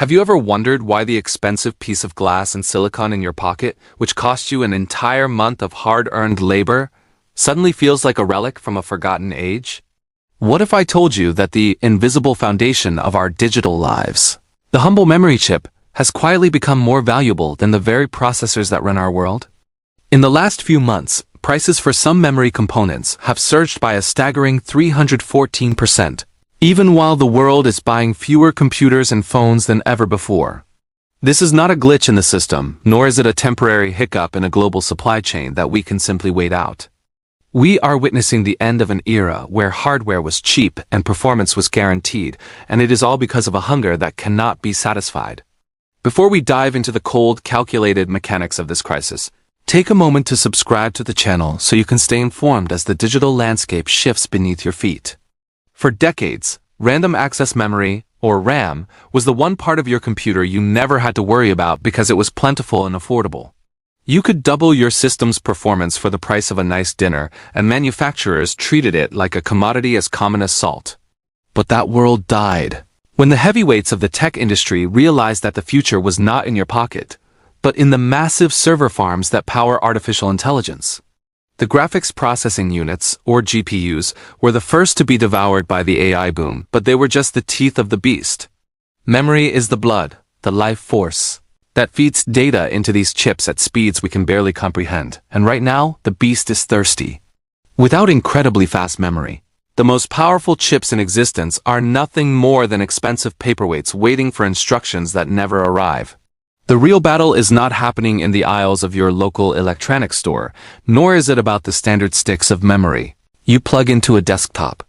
Have you ever wondered why the expensive piece of glass and silicon in your pocket, which cost you an entire month of hard-earned labor, suddenly feels like a relic from a forgotten age? What if I told you that the invisible foundation of our digital lives, the humble memory chip, has quietly become more valuable than the very processors that run our world? In the last few months, prices for some memory components have surged by a staggering 314%. Even while the world is buying fewer computers and phones than ever before. This is not a glitch in the system, nor is it a temporary hiccup in a global supply chain that we can simply wait out. We are witnessing the end of an era where hardware was cheap and performance was guaranteed, and it is all because of a hunger that cannot be satisfied. Before we dive into the cold, calculated mechanics of this crisis, take a moment to subscribe to the channel so you can stay informed as the digital landscape shifts beneath your feet. For decades, random access memory, or RAM, was the one part of your computer you never had to worry about because it was plentiful and affordable. You could double your system's performance for the price of a nice dinner, and manufacturers treated it like a commodity as common as salt. But that world died when the heavyweights of the tech industry realized that the future was not in your pocket, but in the massive server farms that power artificial intelligence. The graphics processing units, or GPUs, were the first to be devoured by the AI boom, but they were just the teeth of the beast. Memory is the blood, the life force, that feeds data into these chips at speeds we can barely comprehend, and right now, the beast is thirsty. Without incredibly fast memory, the most powerful chips in existence are nothing more than expensive paperweights waiting for instructions that never arrive. The real battle is not happening in the aisles of your local electronics store, nor is it about the standard sticks of memory you plug into a desktop.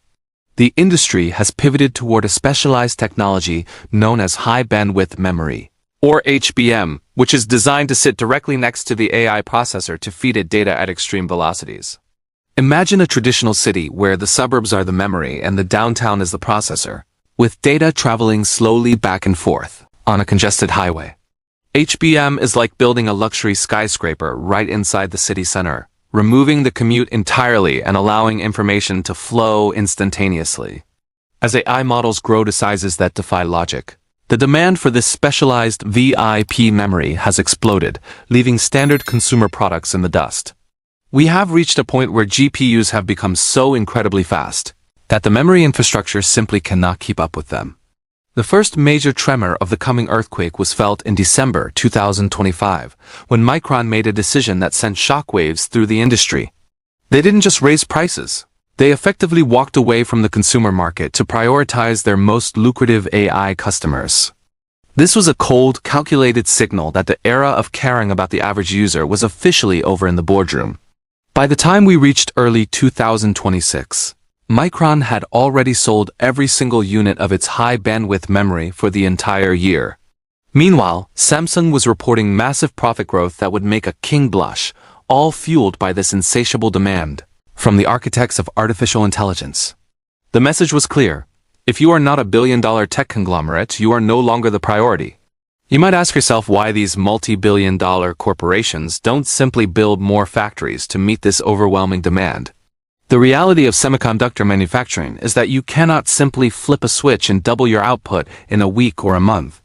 The industry has pivoted toward a specialized technology known as high bandwidth memory, or HBM, which is designed to sit directly next to the AI processor to feed it data at extreme velocities. Imagine a traditional city where the suburbs are the memory and the downtown is the processor, with data traveling slowly back and forth on a congested highway. HBM is like building a luxury skyscraper right inside the city center, removing the commute entirely and allowing information to flow instantaneously. As AI models grow to sizes that defy logic, the demand for this specialized VIP memory has exploded, leaving standard consumer products in the dust. We have reached a point where GPUs have become so incredibly fast that the memory infrastructure simply cannot keep up with them. The first major tremor of the coming earthquake was felt in December 2025, when Micron made a decision that sent shockwaves through the industry. They didn't just raise prices. They effectively walked away from the consumer market to prioritize their most lucrative AI customers. This was a cold, calculated signal that the era of caring about the average user was officially over in the boardroom. By the time we reached early 2026, Micron had already sold every single unit of its high-bandwidth memory for the entire year. Meanwhile, Samsung was reporting massive profit growth that would make a king blush, all fueled by this insatiable demand from the architects of artificial intelligence. The message was clear. If you are not a billion-dollar tech conglomerate, you are no longer the priority. You might ask yourself why these multi-billion-dollar corporations don't simply build more factories to meet this overwhelming demand. The reality of semiconductor manufacturing is that you cannot simply flip a switch and double your output in a week or a month.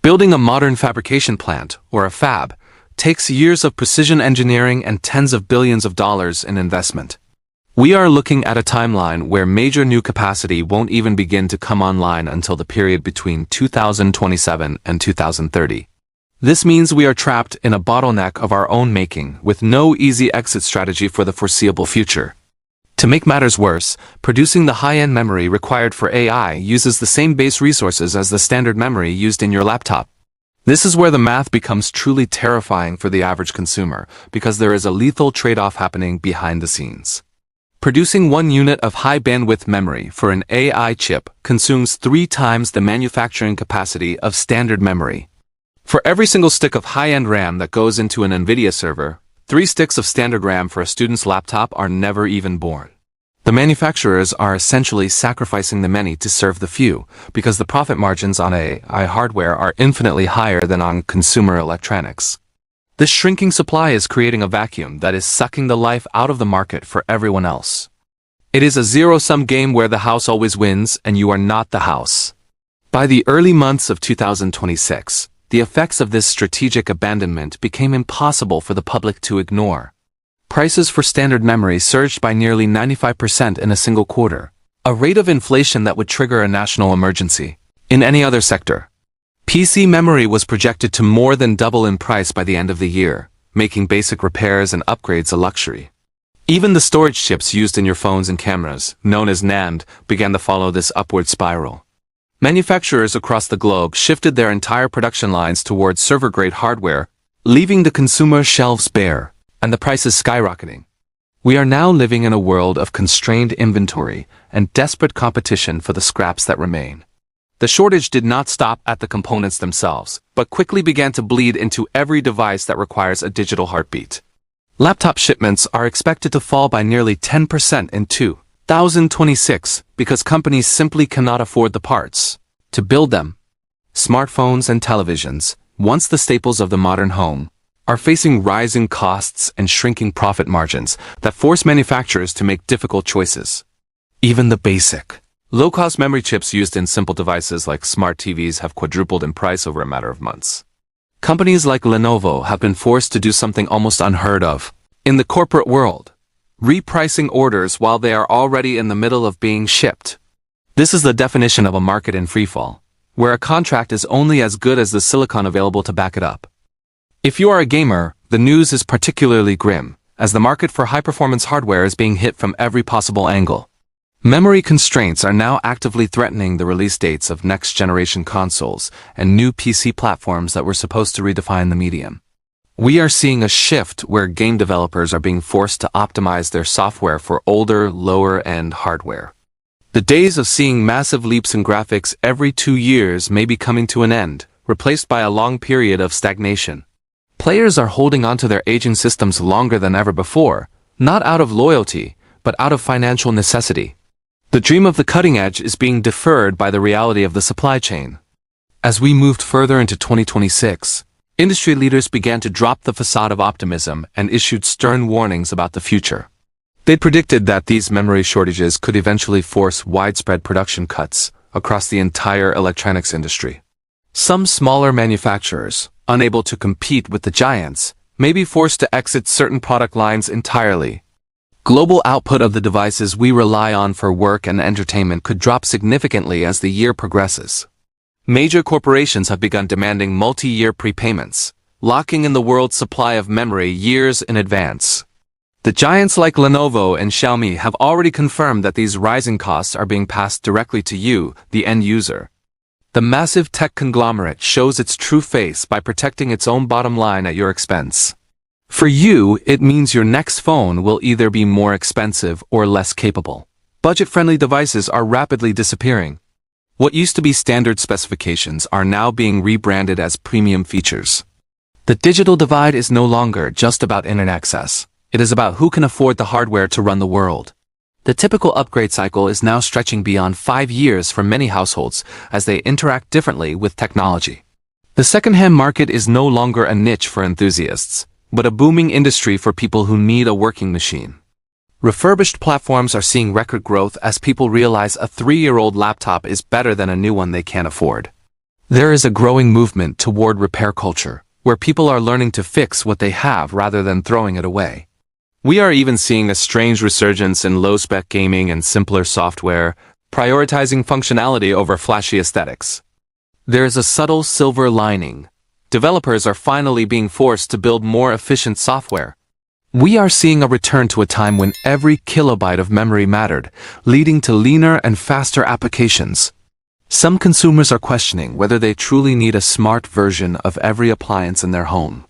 Building a modern fabrication plant, or a fab, takes years of precision engineering and tens of billions of dollars in investment. We are looking at a timeline where major new capacity won't even begin to come online until the period between 2027 and 2030. This means we are trapped in a bottleneck of our own making, with no easy exit strategy for the foreseeable future. To make matters worse, producing the high-end memory required for AI uses the same base resources as the standard memory used in your laptop. This is where the math becomes truly terrifying for the average consumer, because there is a lethal trade-off happening behind the scenes. Producing 1 unit of high-bandwidth memory for an AI chip consumes 3 times the manufacturing capacity of standard memory. For every single stick of high-end RAM that goes into an NVIDIA server, 3 sticks of standard RAM for a student's laptop are never even born. The manufacturers are essentially sacrificing the many to serve the few, because the profit margins on AI hardware are infinitely higher than on consumer electronics. This shrinking supply is creating a vacuum that is sucking the life out of the market for everyone else. It is a zero-sum game where the house always wins and you are not the house. By the early months of 2026, the effects of this strategic abandonment became impossible for the public to ignore. Prices for standard memory surged by nearly 95% in a single quarter, a rate of inflation that would trigger a national emergency. In any other sector, PC memory was projected to more than double in price by the end of the year, making basic repairs and upgrades a luxury. Even the storage chips used in your phones and cameras, known as NAND, began to follow this upward spiral. Manufacturers across the globe shifted their entire production lines towards server-grade hardware, leaving the consumer shelves bare, and the prices skyrocketing. We are now living in a world of constrained inventory and desperate competition for the scraps that remain. The shortage did not stop at the components themselves, but quickly began to bleed into every device that requires a digital heartbeat. Laptop shipments are expected to fall by nearly 10% in 2026 because companies simply cannot afford the parts to build them. Smartphones and televisions, once the staples of the modern home, are facing rising costs and shrinking profit margins that force manufacturers to make difficult choices. Even the basic, low-cost memory chips used in simple devices like smart TVs have quadrupled in price over a matter of months. Companies like Lenovo have been forced to do something almost unheard of in the corporate world, repricing orders while they are already in the middle of being shipped. This is the definition of a market in freefall, where a contract is only as good as the silicon available to back it up. If you are a gamer, the news is particularly grim, as the market for high-performance hardware is being hit from every possible angle. Memory constraints are now actively threatening the release dates of next-generation consoles and new PC platforms that were supposed to redefine the medium. We are seeing a shift where game developers are being forced to optimize their software for older, lower-end hardware. The days of seeing massive leaps in graphics every 2 years may be coming to an end, replaced by a long period of stagnation. Players are holding onto their aging systems longer than ever before, not out of loyalty, but out of financial necessity. The dream of the cutting edge is being deferred by the reality of the supply chain. As we moved further into 2026, industry leaders began to drop the facade of optimism and issued stern warnings about the future. They predicted that these memory shortages could eventually force widespread production cuts across the entire electronics industry. Some smaller manufacturers, unable to compete with the giants, may be forced to exit certain product lines entirely. Global output of the devices we rely on for work and entertainment could drop significantly as the year progresses. Major corporations have begun demanding multi-year prepayments, locking in the world's supply of memory years in advance. The giants like Lenovo and Xiaomi have already confirmed that these rising costs are being passed directly to you, the end user. The massive tech conglomerate shows its true face by protecting its own bottom line at your expense. For you, it means your next phone will either be more expensive or less capable. Budget-friendly devices are rapidly disappearing. What used to be standard specifications are now being rebranded as premium features. The digital divide is no longer just about internet access. It is about who can afford the hardware to run the world. The typical upgrade cycle is now stretching beyond 5 years for many households as they interact differently with technology. The second-hand market is no longer a niche for enthusiasts, but a booming industry for people who need a working machine. Refurbished platforms are seeing record growth as people realize a 3-year-old laptop is better than a new one they can't afford. There is a growing movement toward repair culture, where people are learning to fix what they have rather than throwing it away. We are even seeing a strange resurgence in low-spec gaming and simpler software, prioritizing functionality over flashy aesthetics. There is a subtle silver lining. Developers are finally being forced to build more efficient software. We are seeing a return to a time when every kilobyte of memory mattered, leading to leaner and faster applications. Some consumers are questioning whether they truly need a smart version of every appliance in their home.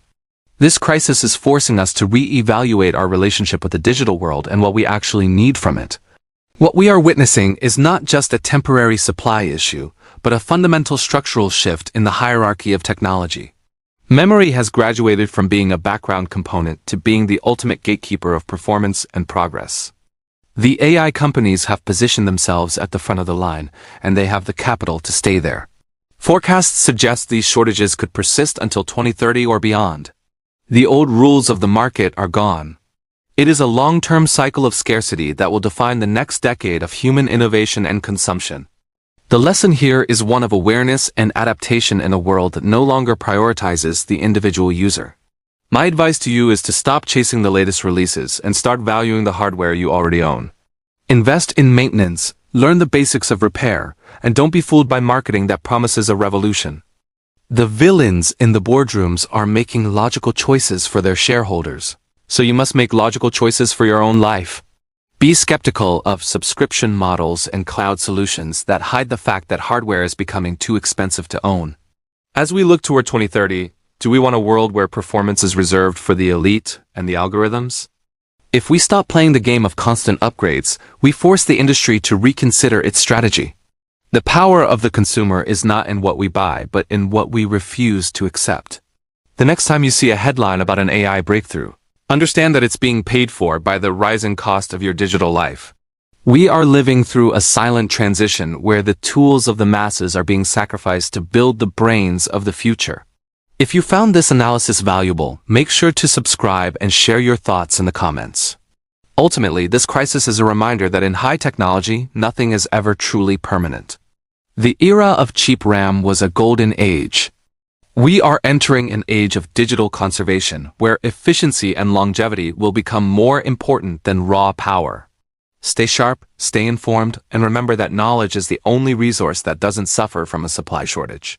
This crisis is forcing us to re-evaluate our relationship with the digital world and what we actually need from it. What we are witnessing is not just a temporary supply issue, but a fundamental structural shift in the hierarchy of technology. Memory has graduated from being a background component to being the ultimate gatekeeper of performance and progress. The AI companies have positioned themselves at the front of the line, and they have the capital to stay there. Forecasts suggest these shortages could persist until 2030 or beyond. The old rules of the market are gone. It is a long-term cycle of scarcity that will define the next decade of human innovation and consumption. The lesson here is one of awareness and adaptation in a world that no longer prioritizes the individual user. My advice to you is to stop chasing the latest releases and start valuing the hardware you already own. Invest in maintenance, learn the basics of repair, and don't be fooled by marketing that promises a revolution. The villains in the boardrooms are making logical choices for their shareholders, so you must make logical choices for your own life. Be skeptical of subscription models and cloud solutions that hide the fact that hardware is becoming too expensive to own. As we look toward 2030, do we want a world where performance is reserved for the elite and the algorithms? If we stop playing the game of constant upgrades, we force the industry to reconsider its strategy. The power of the consumer is not in what we buy, but in what we refuse to accept. The next time you see a headline about an AI breakthrough, understand that it's being paid for by the rising cost of your digital life. We are living through a silent transition where the tools of the masses are being sacrificed to build the brains of the future. If you found this analysis valuable, make sure to subscribe and share your thoughts in the comments. Ultimately, this crisis is a reminder that in high technology, nothing is ever truly permanent. The era of cheap RAM was a golden age. We are entering an age of digital conservation, where efficiency and longevity will become more important than raw power. Stay sharp, stay informed, and remember that knowledge is the only resource that doesn't suffer from a supply shortage.